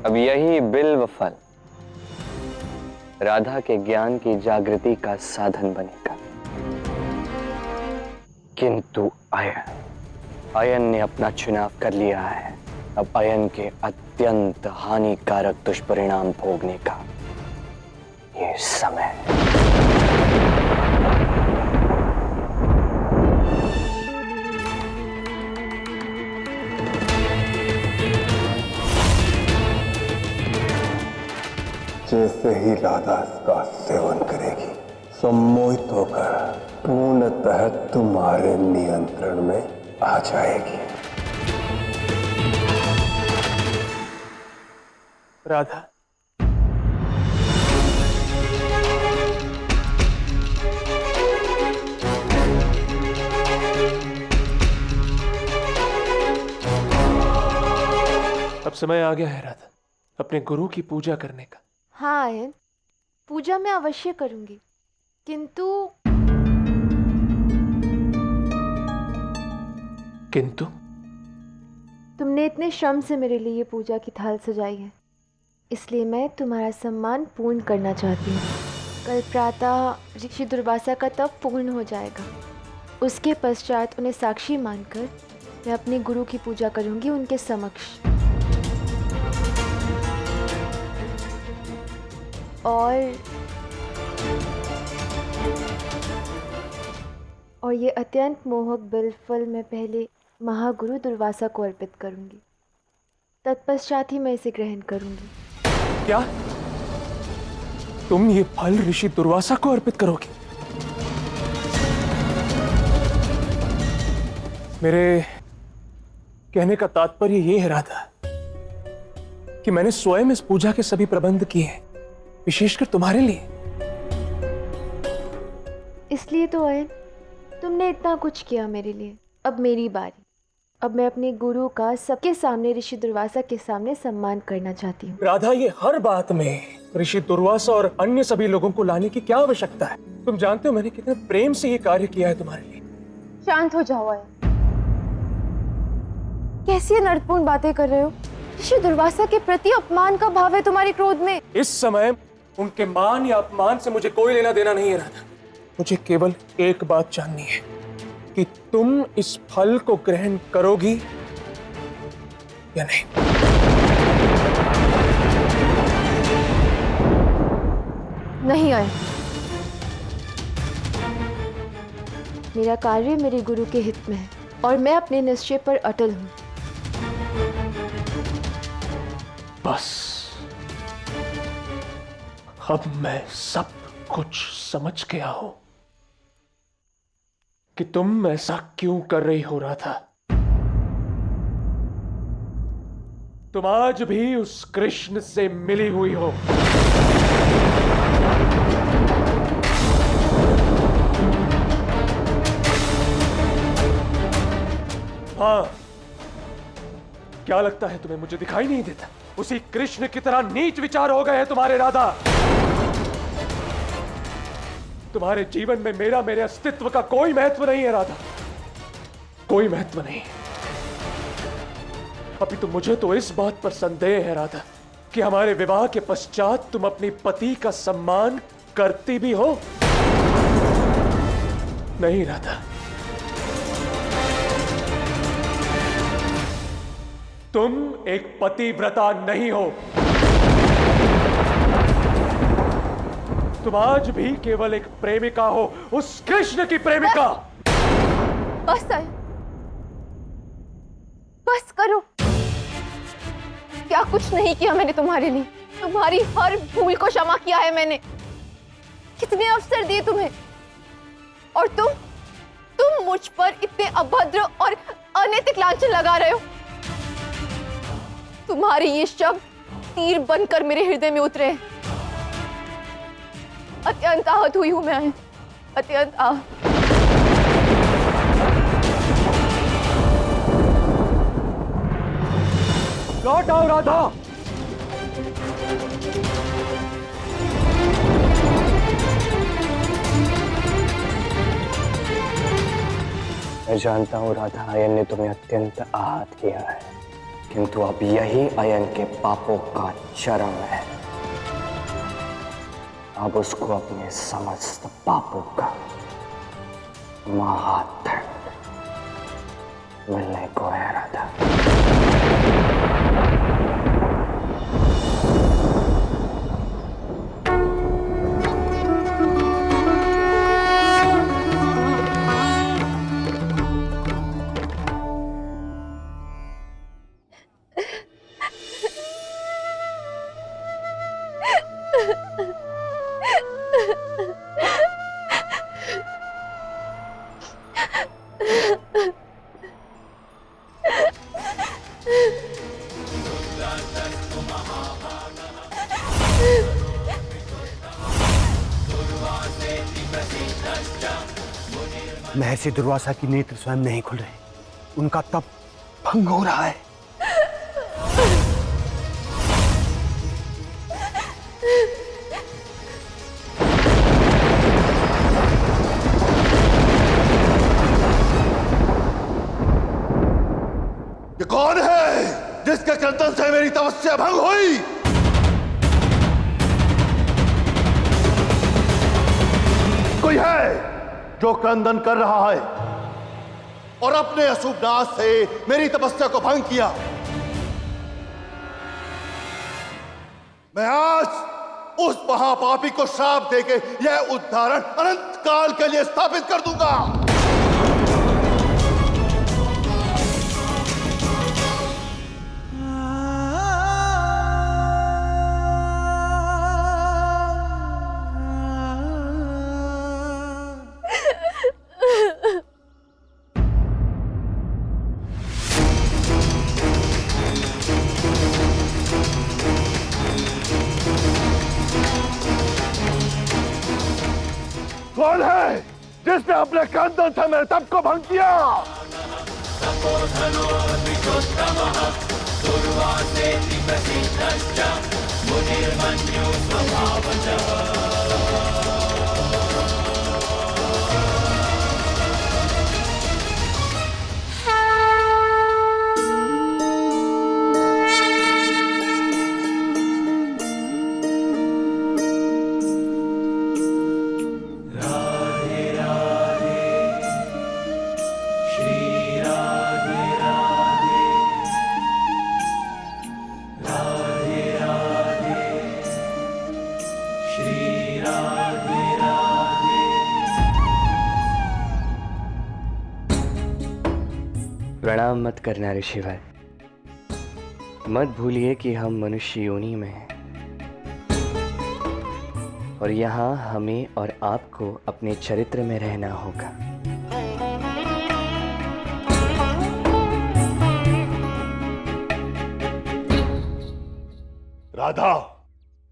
अब यही बिल्व फल राधा के ज्ञान की जागृति का साधन बनेगा। किंतु अयन ने अपना चुनाव कर लिया है। अब अयन के अत्यंत हानिकारक दुष्परिणाम भोगने का ये समय। जैसे ही राधा इसका सेवन करेगी, सम्मोहित होकर पूर्णतः तुम्हारे नियंत्रण में आ जाएगी। राधा, अब समय आ गया है राधा, अपने गुरु की पूजा करने का। हाँ आयन, पूजा मैं अवश्य करूंगी, किंतु तुमने इतने श्रम से मेरे लिए ये पूजा की थाल सजाई है, इसलिए मैं तुम्हारा सम्मान पूर्ण करना चाहती हूँ। कल प्रातः ऋषि दुर्वासा का तप पूर्ण हो जाएगा। उसके पश्चात उन्हें साक्षी मानकर मैं अपने गुरु की पूजा करूंगी उनके समक्ष। और ये अत्यंत मोहक बिल्व फल मैं पहले महागुरु दुर्वासा को अर्पित करूंगी, तत्पश्चात ही मैं इसे ग्रहण करूंगी। क्या तुम ये फल ऋषि दुर्वासा को अर्पित करोगे? मेरे कहने का तात्पर्य ये है राधा कि मैंने स्वयं इस पूजा के सभी प्रबंध किए हैं, विशेषकर तुम्हारे लिए। इसलिए तो अयन, तुमने इतना कुछ किया मेरे लिए। अब मेरी बारी। अब मैं अपने गुरु का सबके सामने, ऋषि दुर्वासा के सामने सम्मान करना चाहती हूँ। राधा, ये हर बात में ऋषि दुर्वासा और अन्य सभी लोगों को लाने की क्या आवश्यकता है? तुम जानते हो मैंने कितने प्रेम से ये कार्य किया है तुम्हारे लिए। शांत हो जाओ अयन, कैसी अनर्थपूर्ण बातें कर रहे हो? ऋषि दुर्वासा के प्रति अपमान का भाव है तुम्हारे क्रोध में। इस समय उनके मान या अपमान से मुझे कोई लेना देना नहीं है राधा। मुझे केवल एक बात जाननी है कि तुम इस फल को ग्रहण करोगी या नहीं। नहीं आए, मेरा कार्य मेरे गुरु के हित में है और मैं अपने निश्चय पर अटल हूं। बस अब मैं सब कुछ समझ गया हूं कि तुम ऐसा क्यों कर रही हो राधा। तुम आज भी उस कृष्ण से मिली हुई हो। हाँ, क्या लगता है तुम्हें मुझे दिखाई नहीं देता? उसी कृष्ण की तरह नीच विचार हो गए हैं तुम्हारे राधा। तुम्हारे जीवन में मेरे अस्तित्व का कोई महत्व नहीं है राधा, कोई महत्व नहीं। अभी तो मुझे तो इस बात पर संदेह है राधा कि हमारे विवाह के पश्चात तुम अपने पति का सम्मान करती भी हो। नहीं राधा, तुम एक पतिव्रता नहीं हो। तुम आज भी केवल एक प्रेमिका हो, उस कृष्ण की प्रेमिका। बस आए, बस करो। क्या कुछ नहीं किया मैंने तुम्हारे लिए? तुम्हारी हर भूल को क्षमा किया है मैंने। कितने अवसर दिए तुम्हें, और तुम मुझ पर इतने अभद्र और अनैतिक लांछन लगा रहे हो। तुम्हारे ये शब्द तीर बनकर मेरे हृदय में उतरे हैं। अत्यंत आहत हुई हूं मैं, अत्यंत आहत। लौट आओ राधा। मैं जानता हूं राधा, अयन ने तुम्हें अत्यंत आहत किया है, किंतु अब यही अयन के पापों का चरम है। अब उसको अपने समस्त पापों का महादंड मिलने को है राधा। महर्षि दुर्वासा की नेत्र स्वयं नहीं खुल रहे, उनका तप भंग हो रहा है। ये कौन है जिसके क्रंदन से मेरी तपस्या भंग हुई? कोई है जो क्रंदन कर रहा है और अपने अशुभ नाश से मेरी तपस्या को भंग किया? मैं आज उस महापापी को श्राप देके यह उद्धारण अनंत काल के लिए स्थापित कर दूंगा। कौन है जिसने अपने क्रंदन से मेरे तप को भंग किया? प्रणाम मत करना ऋषिवर। मत भूलिए कि हम मनुष्य योनि में हैं और यहाँ हमें और आपको अपने चरित्र में रहना होगा। राधा,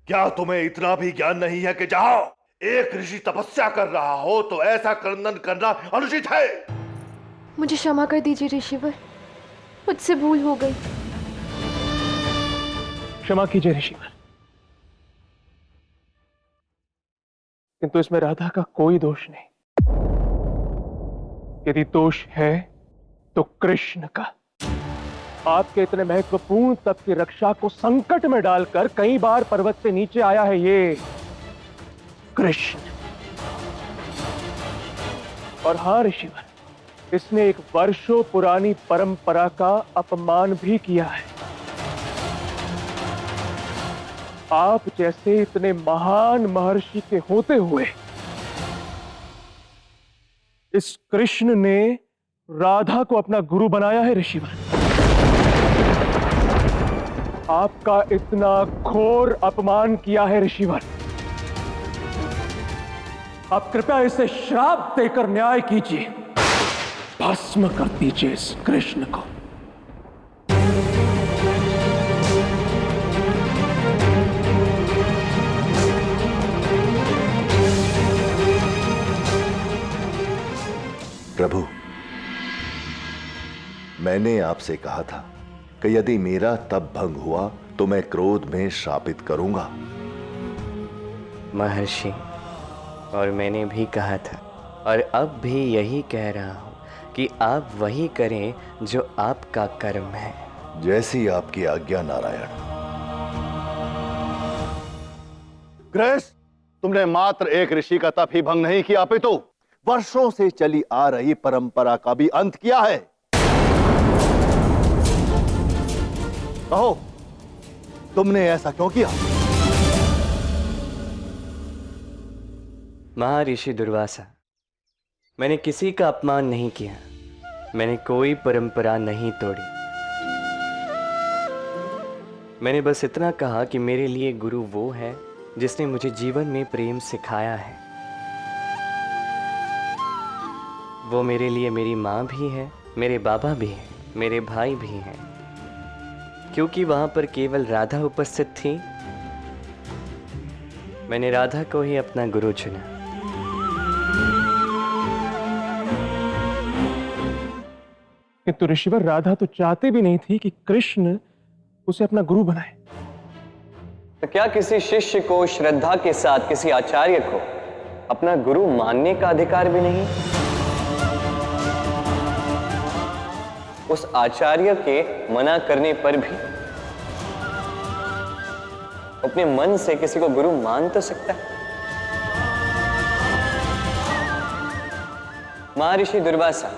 क्या तुम्हें इतना भी ज्ञान नहीं है कि जहां एक ऋषि तपस्या कर रहा हो तो ऐसा क्रंदन करना अनुचित है? मुझे क्षमा कर दीजिए ऋषिवर, मुझसे भूल हो गई। क्षमा कीजिए ऋषिवर, किंतु इसमें राधा का कोई दोष नहीं। यदि दोष है तो कृष्ण का। आपके इतने महत्वपूर्ण तप की रक्षा को संकट में डालकर कई बार पर्वत से नीचे आया है ये कृष्ण। और हां ऋषिवर, इसने एक वर्षों पुरानी परंपरा का अपमान भी किया है। आप जैसे इतने महान महर्षि के होते हुए इस कृष्ण ने राधा को अपना गुरु बनाया है ऋषिवर। आपका इतना घोर अपमान किया है ऋषिवर। आप कृपया इसे श्राप देकर न्याय कीजिए, भस्म कर दीजिए इस कृष्ण को। प्रभु, मैंने आपसे कहा था कि यदि मेरा तप भंग हुआ तो मैं क्रोध में श्रापित करूंगा। महर्षि, और मैंने भी कहा था और अब भी यही कह रहा हूं कि आप वही करें जो आपका कर्म है। जैसी आपकी आज्ञा नारायण। कृष्ण, तुमने मात्र एक ऋषि का तप ही भंग नहीं किया, अपितु वर्षों से चली आ रही परंपरा का भी अंत किया है। कहो, तुमने ऐसा क्यों किया? महर्षि दुर्वासा, मैंने किसी का अपमान नहीं किया, मैंने कोई परंपरा नहीं तोड़ी। मैंने बस इतना कहा कि मेरे लिए गुरु वो है जिसने मुझे जीवन में प्रेम सिखाया है। वो मेरे लिए मेरी माँ भी है, मेरे बाबा भी हैं, मेरे भाई भी हैं। क्योंकि वहां पर केवल राधा उपस्थित थी, मैंने राधा को ही अपना गुरु चुना। किंतु ऋषिवर, राधा तो चाहती भी नहीं थी कि कृष्ण उसे अपना गुरु बनाए। तो क्या किसी शिष्य को श्रद्धा के साथ किसी आचार्य को अपना गुरु मानने का अधिकार भी नहीं? उस आचार्य के मना करने पर भी अपने मन से किसी को गुरु मान तो सकता है। महर्षि दुर्वासा,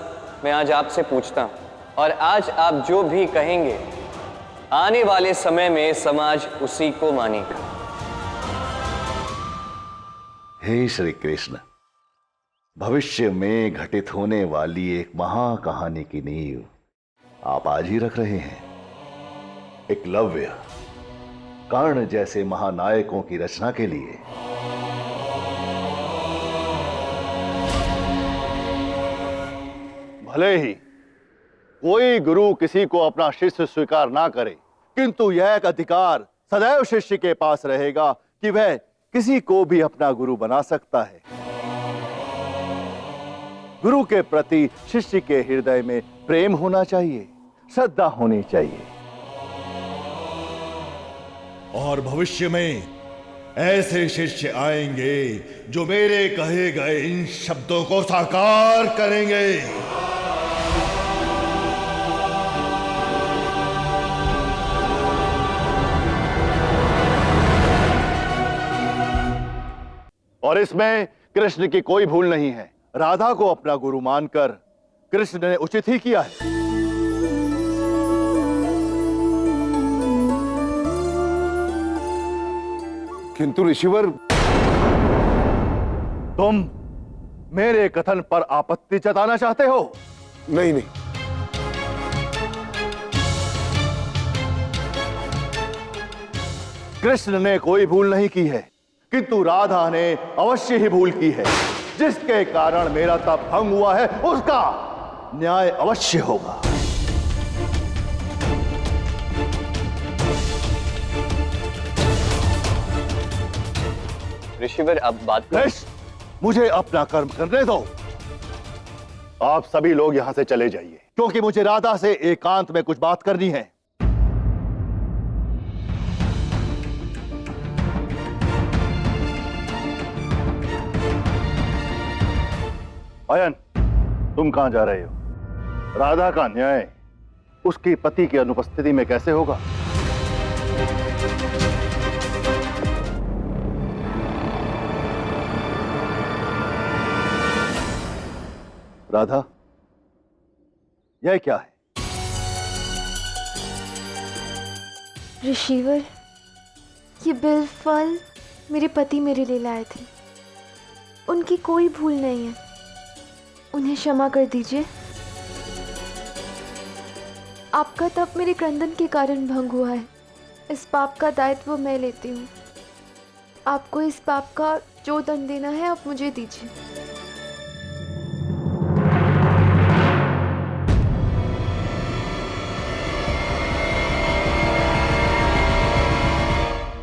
मैं आज आपसे पूछता हूं, और आज आप जो भी कहेंगे आने वाले समय में समाज उसी को मानेगा। हे श्री कृष्ण, भविष्य में घटित होने वाली एक महाकहानी की नींव आप आज ही रख रहे हैं। एकलव्य, कर्ण जैसे महानायकों की रचना के लिए भले ही कोई गुरु किसी को अपना शिष्य स्वीकार ना करे, किंतु यह एक अधिकार सदैव शिष्य के पास रहेगा कि वह किसी को भी अपना गुरु बना सकता है। गुरु के प्रति शिष्य के हृदय में प्रेम होना चाहिए, श्रद्धा होनी चाहिए। और भविष्य में ऐसे शिष्य आएंगे जो मेरे कहे गए इन शब्दों को साकार करेंगे। और इसमें कृष्ण की कोई भूल नहीं है। राधा को अपना गुरु मानकर कृष्ण ने उचित ही किया है। किंतु ऋषिवर, तुम मेरे कथन पर आपत्ति जताना चाहते हो? नहीं नहीं, कृष्ण ने कोई भूल नहीं की है, किंतु राधा ने अवश्य ही भूल की है। जिसके कारण मेरा तप भंग हुआ है उसका न्याय अवश्य होगा। ऋषिवर, अब बात कृष्ण, मुझे अपना कर्म करने दो। आप सभी लोग यहां से चले जाइए, क्योंकि मुझे राधा से एकांत में कुछ बात करनी है। अयन, तुम कहां जा रहे हो? राधा का न्याय उसकी पति की अनुपस्थिति में कैसे होगा? राधा, यह क्या है? ऋषिवर, ये बिल फल मेरे पति मेरे लिए लाए थे। उनकी कोई भूल नहीं है, उन्हें क्षमा कर दीजिए। आपका तप मेरे क्रंदन के कारण भंग हुआ है। इस पाप का दायित्व मैं लेती हूँ। आपको इस पाप का जो दंड देना है आप मुझे दीजिए।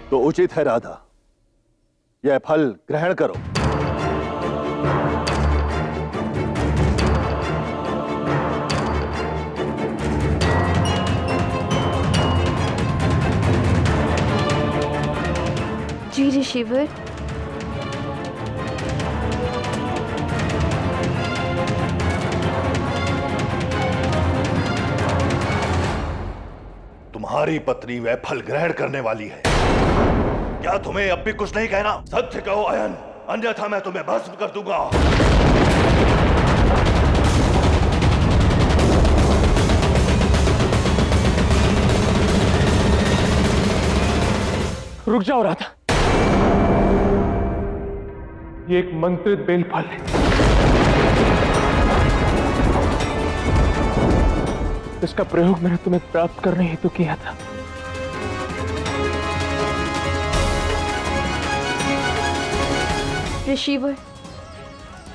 तो उचित है राधा, यह फल ग्रहण करो। जी ऋषिवर। तुम्हारी पत्नी वह फल ग्रहण करने वाली है। क्या तुम्हें अब भी कुछ नहीं कहना? सत्य कहो अयन, अन्यथा मैं तुम्हें भस्म कर दूंगा। रुक जाओ राधा, ये एक मंत्रित बेल फल है। इसका प्रयोग मैंने तुम्हें प्राप्त करने हेतु किया था। ऋषिवर,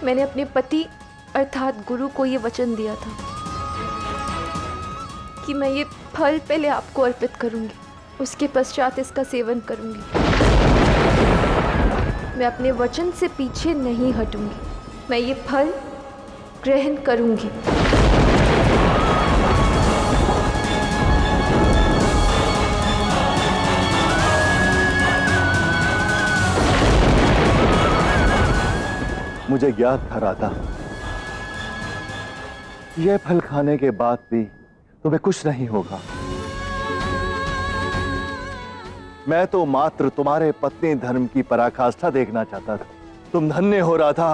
मैंने अपने पति अर्थात गुरु को ये वचन दिया था कि मैं ये फल पहले आपको अर्पित करूंगी, उसके पश्चात इसका सेवन करूंगी। मैं अपने वचन से पीछे नहीं हटूंगी, मैं ये फल ग्रहण करूंगी। मुझे ज्ञात था राधा, यह फल खाने के बाद भी तुम्हें कुछ नहीं होगा। मैं तो मात्र तुम्हारे पत्नी धर्म की पराकाष्ठा देखना चाहता था। तुम धन्य हो राधा,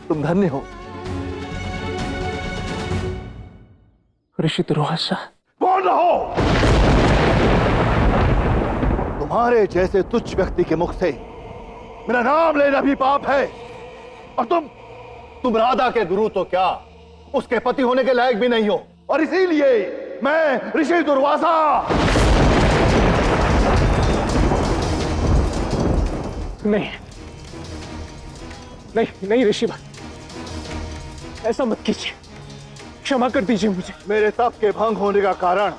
तुम धन्य हो। ऋषि दुर्वासा, कौन रहो? तुम्हारे जैसे तुच्छ व्यक्ति के मुख से मेरा नाम लेना भी पाप है। और तुम राधा के गुरु तो क्या, उसके पति होने के लायक भी नहीं हो। और इसीलिए मैं ऋषि दुर्वासा नहीं नहीं नहीं ऋषिवर, ऐसा मत कीजिए, क्षमा कर दीजिए मुझे। मेरे तप के भंग होने का कारण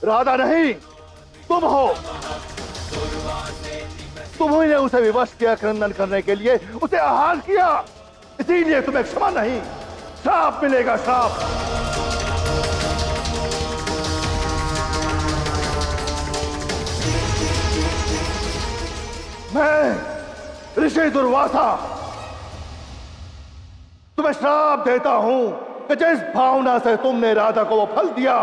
राधा नहीं, तुम हो। तुम्ही ने उसे विवश किया, क्रंदन करने के लिए उसे आहार किया, इसीलिए तुम्हें क्षमा नहीं, श्राप मिलेगा, श्राप। मैं ऋषि दुर्वासा तुम्हें श्राप देता हूं कि जिस भावना से तुमने राधा को वो फल दिया,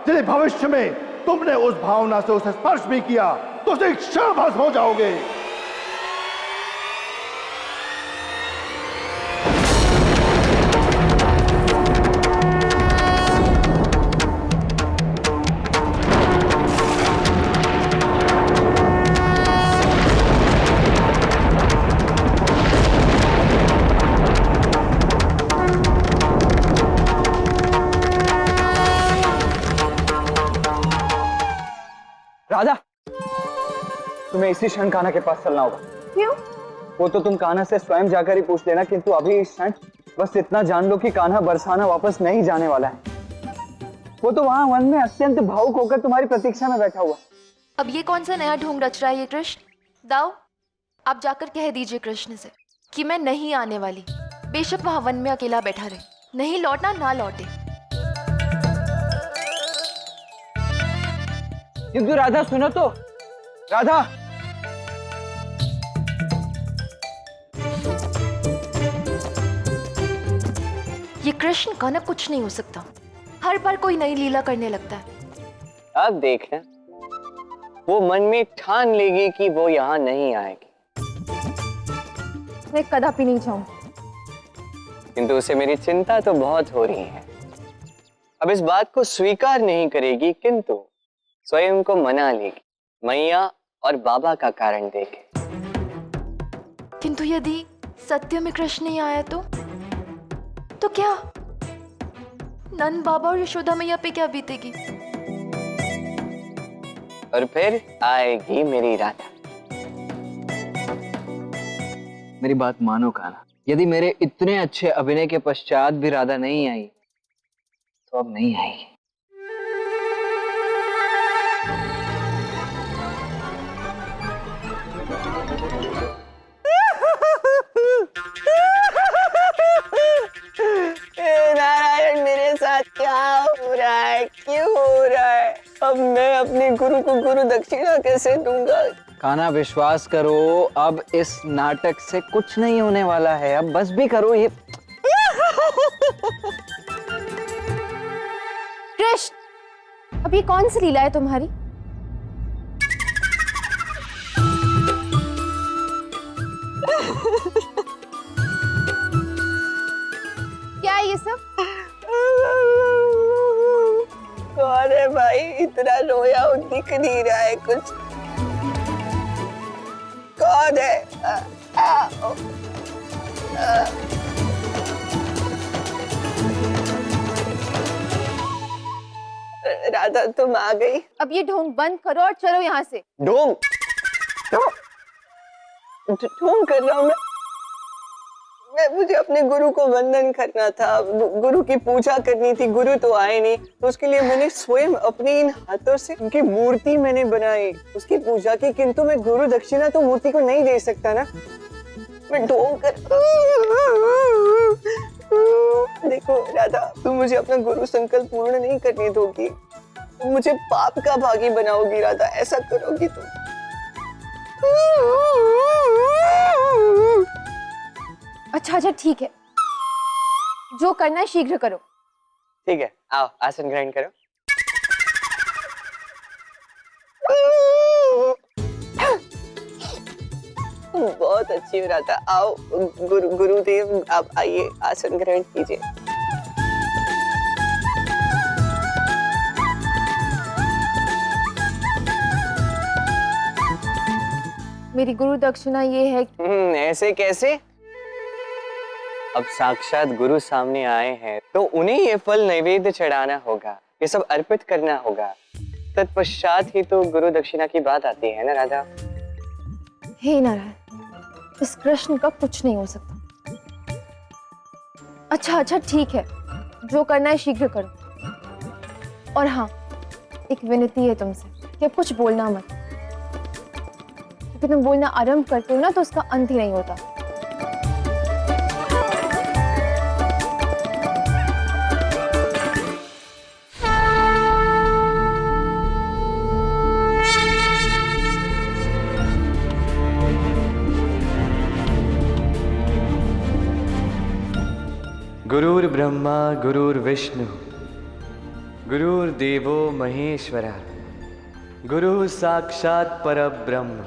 यदि भविष्य में तुमने उस भावना से उसे स्पर्श भी किया तो उसे क्षण भस्म हो जाओगे। राधा, तुम्हें इसी क्षण कान्हा के पास चलना होगा। क्यों? वो तो तुम कान्हा से स्वयं जाकर ही पूछ लेना, किंतु अभी इस क्षण बस इतना जान लो कि कान्हा बरसाना वापस नहीं जाने वाला है। वो तो वहां वन में अत्यंत भावुक होकर तुम्हारी प्रतीक्षा में बैठा हुआ। अब ये कौन सा नया ढोंग रच रहा है ये कृष्ण? दाऊ, आप जाकर कह दीजिए कृष्ण से कि मैं नहीं आने वाली, बेशक वहां वन में अकेला बैठा रहे, नहीं लौटना ना लौटे। किंतु राधा सुनो तो, राधा। ये कृष्ण का ना कुछ नहीं हो सकता, हर बार कोई नई लीला करने लगता है। अब देखना, वो मन में ठान लेगी कि वो यहाँ नहीं आएगी। मैं कदापि नहीं चाहूंगी। किंतु उसे मेरी चिंता तो बहुत हो रही है। अब इस बात को स्वीकार नहीं करेगी, किंतु स्वयं को मना लेगी, मैया और बाबा का कारण देके। किंतु यदि सत्य में कृष्ण नहीं आया तो क्या नंद बाबा और यशोदा मैया पे क्या बीतेगी? और फिर आएगी मेरी राधा। मेरी बात मानो कान्हा, यदि मेरे इतने अच्छे अभिनय के पश्चात भी राधा नहीं आई तो अब नहीं आएगी। नारायण, मेरे साथ क्या हो रहा है, क्यों हो रहा है? अब मैं अपने गुरु को गुरु दक्षिणा कैसे दूंगा? कान्हा, विश्वास करो, अब इस नाटक से कुछ नहीं होने वाला है। अब बस भी करो ये। कृष्ण, अब ये कौन सी लीला है तुम्हारी? क्या है ये सब? कौन है भाई? इतना रोया और दिख नहीं रहा है कुछ। कौन है? राधा तुम आ गई? अब ये ढोंग बंद करो और चलो यहाँ से। ढोंग ढोंग कर रहा हूँ मैं मुझे अपने गुरु को वंदन करना था, गुरु की पूजा करनी थी। गुरु तो आए नहीं, तो उसके लिए मैंने स्वयं अपने इन हाथों से उनकी मूर्ति मैंने बनाई, उसकी पूजा की। किंतु मैं गुरु दक्षिणा तो मूर्ति को नहीं दे सकता ना। मैं ढोंग कर देखो राधा, तुम मुझे अपना गुरु संकल्प पूर्ण नहीं करने दोगी, तुम मुझे पाप का भागी बनाओगी राधा, ऐसा करोगी तुम। अच्छा अच्छा ठीक है, जो करना है शीघ्र करो। ठीक है, आओ आसन ग्रहण करो। बहुत अच्छी हो रहा था। आओ गुरुदेव आप आइए, आसन ग्रहण कीजिए। मेरी गुरु दक्षिणा ये है। ऐसे कैसे? अब साक्षात गुरु सामने आए हैं तो उन्हें ये फल नैवेद्य चढ़ाना होगा, ये सब अर्पित करना होगा। तत्पश्चात ही तो गुरु दक्षिणा की बात आती है ना राधा। हे नारायण, इस कृष्ण का कुछ नहीं हो सकता। अच्छा अच्छा ठीक है, जो करना है शीघ्र करो। और हाँ, एक विनती है तुमसे कि अब कुछ बोलना मत, क्योंकि तुम बोलना आरंभ करते हो ना तो उसका अंत ही नहीं होता। गुरुर्ब्रह्मा गुरुर्विष्णु गुरुर्देवो महेश्वरः गुरु साक्षात् परब्रह्म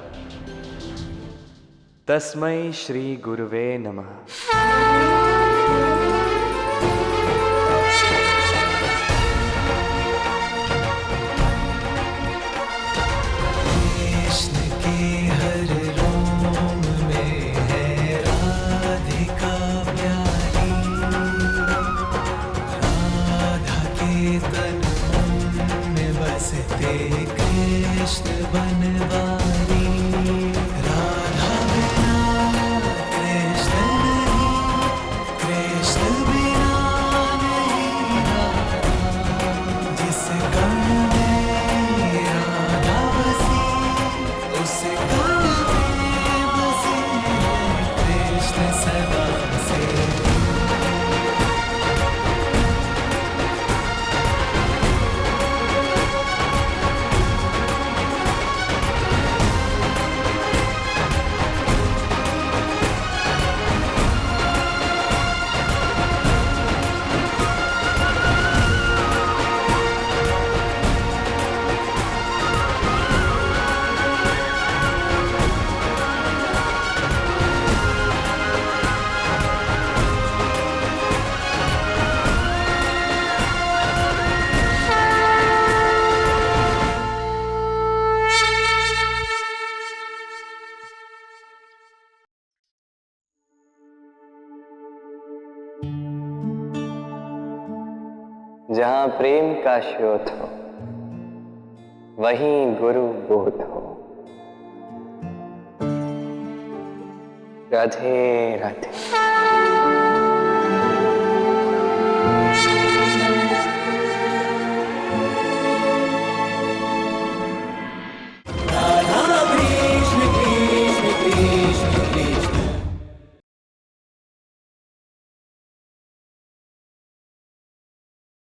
तस्मै श्री गुरुवे नमः। जहां प्रेम का स्रोत हो वहीं गुरु बोध हो। राधे राधे।